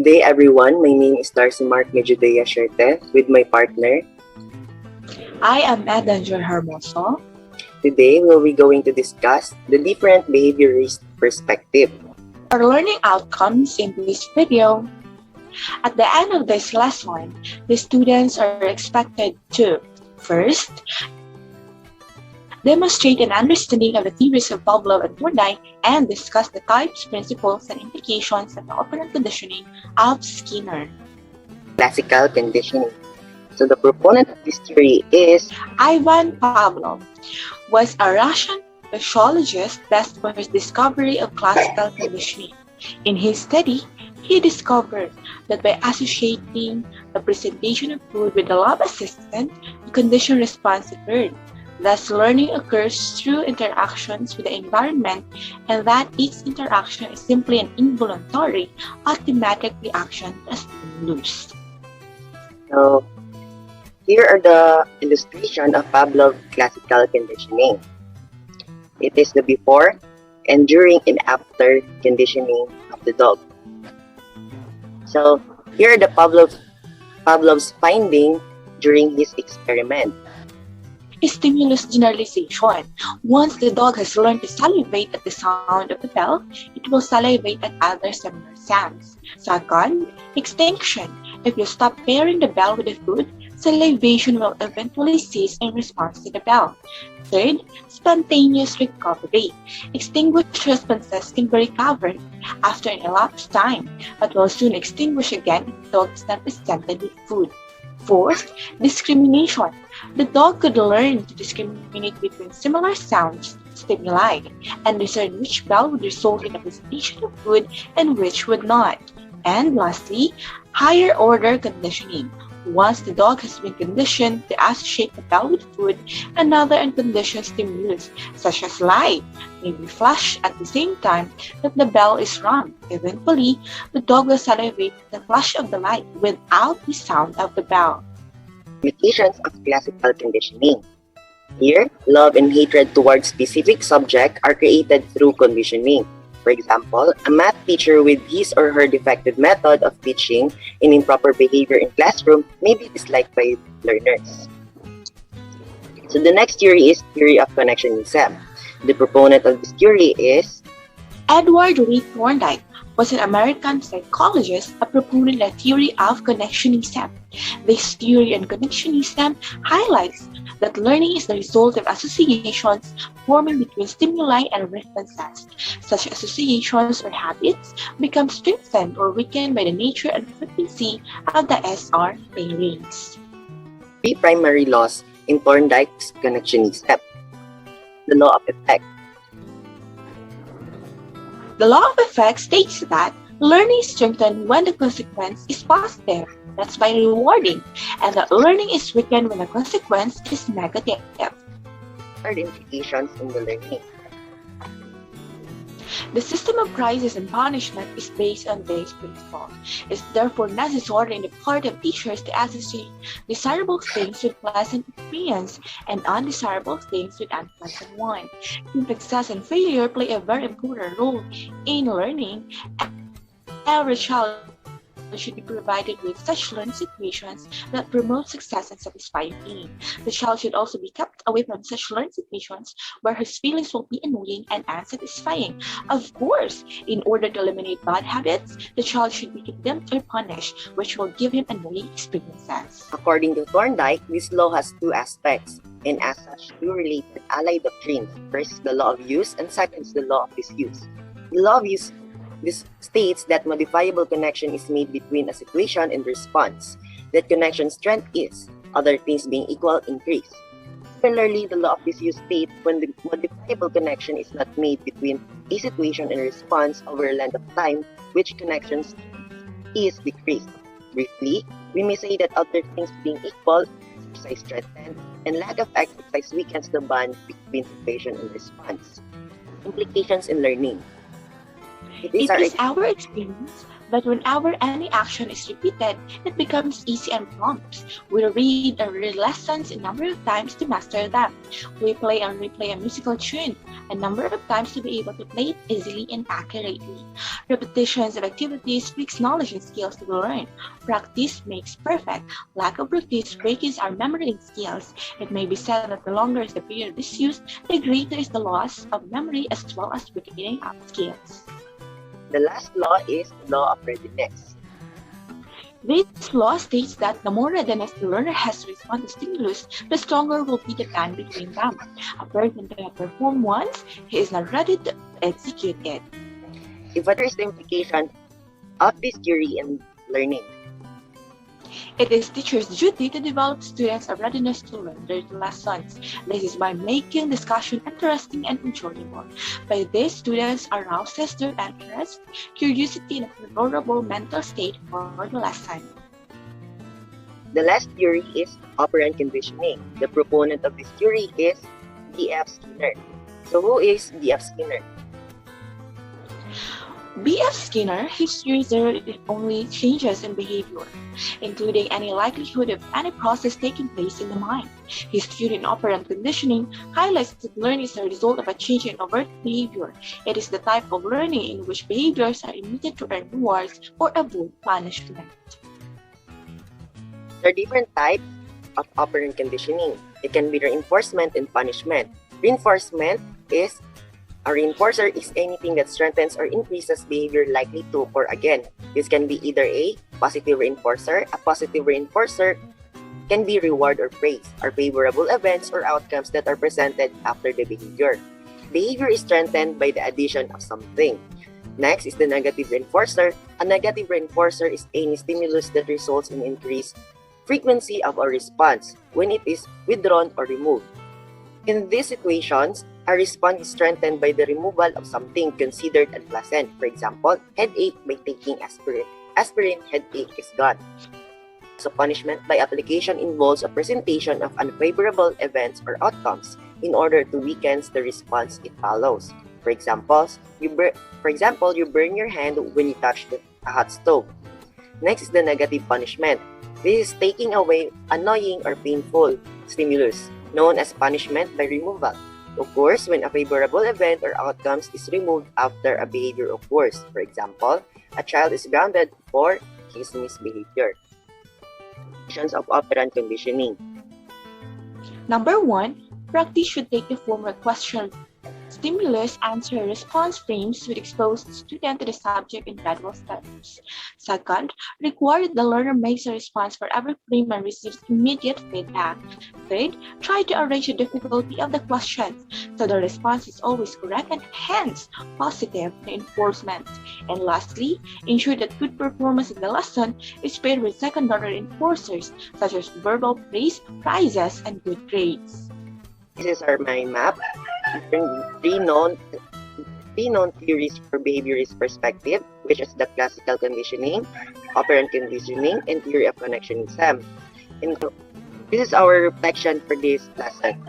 Good day everyone, my name is Hermoso Sierte with my partner. I am Hermoso. Today we'll be going to discuss the different behaviorist perspective. Our learning outcomes in this video. At the end of this lesson, the students are expected to first, demonstrate an understanding of the theories of Pavlov and Thorndike and discuss the types, principles, and implications of the operant conditioning of Skinner. Classical conditioning. So the proponent of this theory is Ivan Pavlov was a Russian physiologist best for his discovery of classical conditioning. In his study, he discovered that by associating the presentation of food with the lab assistant, the conditioned response occurred. Thus, learning occurs through interactions with the environment, and that each interaction is simply an involuntary, automatic reaction to a stimulus. So here are the illustration of Pavlov classical conditioning. It is the before and during and after conditioning of the dog. So here are the Pavlov's finding during his experiment. Stimulus generalization. Once the dog has learned to salivate at the sound of the bell, it will salivate at other similar sounds. Second, extinction. If you stop pairing the bell with the food, salivation will eventually cease in response to the bell. Third, spontaneous recovery. Extinguished responses can be recovered after an elapsed time, but will soon extinguish again if the dog is not presented with food. Fourth, discrimination. The dog could learn to discriminate between similar sounds, stimuli, and discern which bell would result in a presentation of food and which would not. And lastly, higher order conditioning. Once the dog has been conditioned to associate the bell with food, another unconditioned stimulus, such as light, may be flashed at the same time that the bell is rung. Eventually, the dog will salivate at the flash of the light without the sound of the bell. Implications of classical conditioning. Here, love and hatred towards specific subject are created through conditioning. For example, a math teacher with his or her defective method of teaching and improper behavior in classroom may be disliked by learners. So the next theory is theory of connection in SEM. The proponent of this theory is Edward Lee Thorndike was an American psychologist, a proponent of the theory of connection STEM. This theory on connection STEM highlights that learning is the result of associations forming between stimuli and responses. Such associations or habits become strengthened or weakened by the nature and frequency of the SR pairings. three primary laws in Thorndike's connection step. The law of effect. The law of effect states that learning is strengthened when the consequence is positive, that's by rewarding, and that learning is weakened when the consequence is negative. Are the implications in the learning? The system of prizes and punishment is based on this principle. It's therefore necessary on the part of teachers to associate desirable things with pleasant experience and undesirable things with unpleasant one. Since success and failure play a very important role in learning, every child should be provided with such learning situations that promote success and satisfying pain. The child should also be kept away from such learning situations where his feelings will be annoying and unsatisfying. Of course, in order to eliminate bad habits, the child should be condemned or punished, which will give him annoying experiences. According to Thorndike, this law has two aspects, and as such, two related allied doctrines. First, the law of use, and second is the law of disuse. The law of use this states that modifiable connection is made between a situation and response. That connection strength is, other things being equal, increase. Similarly, the law of disuse states when the modifiable connection is not made between a situation and response over a length of time, which connections is decreased. Briefly, we may say that other things being equal, exercise strengthens, and lack of exercise weakens the bond between situation and response. Implications in learning. It is our experience But whenever any action is repeated, it becomes easy and prompt. We read or read lessons a number of times to master them. We play and replay a musical tune a number of times to be able to play it easily and accurately. Repetitions of activities fix knowledge and skills to be learned. Practice makes perfect. Lack of practice breaks our memory and skills. It may be said that the longer is the period is used, the greater is the loss of memory as well as weakening of skills. The last law is the law of readiness. This law states that the more readiness the learner has to respond to stimulus, the stronger will be the bond between them. A person cannot perform once he is not ready to execute it. If what is the implication of this theory in learning? It is teachers' duty to develop students a readiness to learn their lessons. This is by making discussion interesting and enjoyable. By this, students arouses their interest, curiosity, and a favorable mental state for the lesson. The last theory is operant conditioning. The proponent of this theory is B.F. Skinner. So who is B.F. Skinner? B.F. Skinner, his theories there only changes in behavior, including any likelihood of any process taking place in the mind. His theory in operant conditioning highlights that learning is a result of a change in overt behavior. It is the type of learning in which behaviors are emitted to earn rewards or avoid punishment. There are different types of operant conditioning. It can be reinforcement and punishment. Reinforcement is a reinforcer is anything that strengthens or increases behavior likely to occur again. This can be either a positive reinforcer. A positive reinforcer can be reward or praise, or favorable events or outcomes that are presented after the behavior. Behavior is strengthened by the addition of something. Next is the negative reinforcer. A negative reinforcer is any stimulus that results in increased frequency of a response when it is withdrawn or removed. In these situations, a response is strengthened by the removal of something considered unpleasant. For example, headache by taking aspirin. Aspirin, headache is gone. So punishment by application involves a presentation of unfavorable events or outcomes in order to weaken the response it follows. For example, you burn your hand when you touch a hot stove. Next is the negative punishment. This is taking away annoying or painful stimulus, known as punishment by removal. Occurs when a favorable event or outcomes is removed after a behavior occurs. For example, a child is grounded for his misbehavior. Conditions of operant conditioning. Number 1, practice should take the form of question, stimulus, answer, response frames would expose the student to the subject in gradual steps. Second, require that the learner makes a response for every frame and receives immediate feedback. Third, try to arrange the difficulty of the questions so the response is always correct and hence positive reinforcement. And lastly, ensure that good performance in the lesson is paired with secondary reinforcers such as verbal praise, prizes, and good grades. This is our mind map. Three known theories for behaviorist perspective, which is the classical conditioning, operant conditioning, and theory of connectionism. And this is our reflection for this lesson.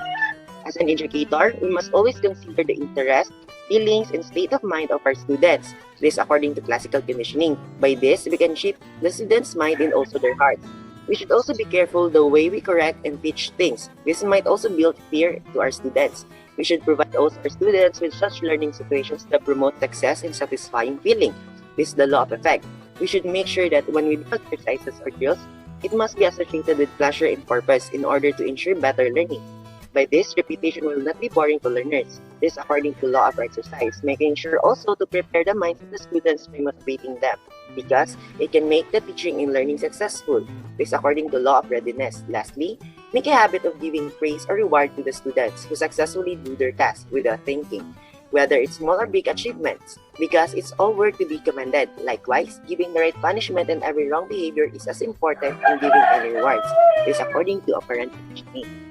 As an educator, we must always consider the interest, feelings, and state of mind of our students. This according to classical conditioning. By this, we can shape the students' mind and also their hearts. We should also be careful the way we correct and teach things. This might also build fear to our students. We should provide also our students with such learning situations that promote success and satisfying feeling. This is the law of effect. We should make sure that when we do exercises or drills, it must be associated with pleasure and purpose in order to ensure better learning. By this, repetition will not be boring to learners. This according to law of exercise, making sure also to prepare the minds of the students by motivating them, because it can make the teaching and learning successful. This according to law of readiness. Lastly, make a habit of giving praise or reward to the students who successfully do their task without thinking, whether it's small or big achievements, because it's all worth to be commended. Likewise, giving the right punishment and every wrong behavior is as important in giving any rewards. This according to operant conditioning.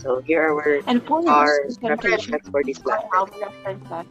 So here are And for our this references presentation, for this our lesson. references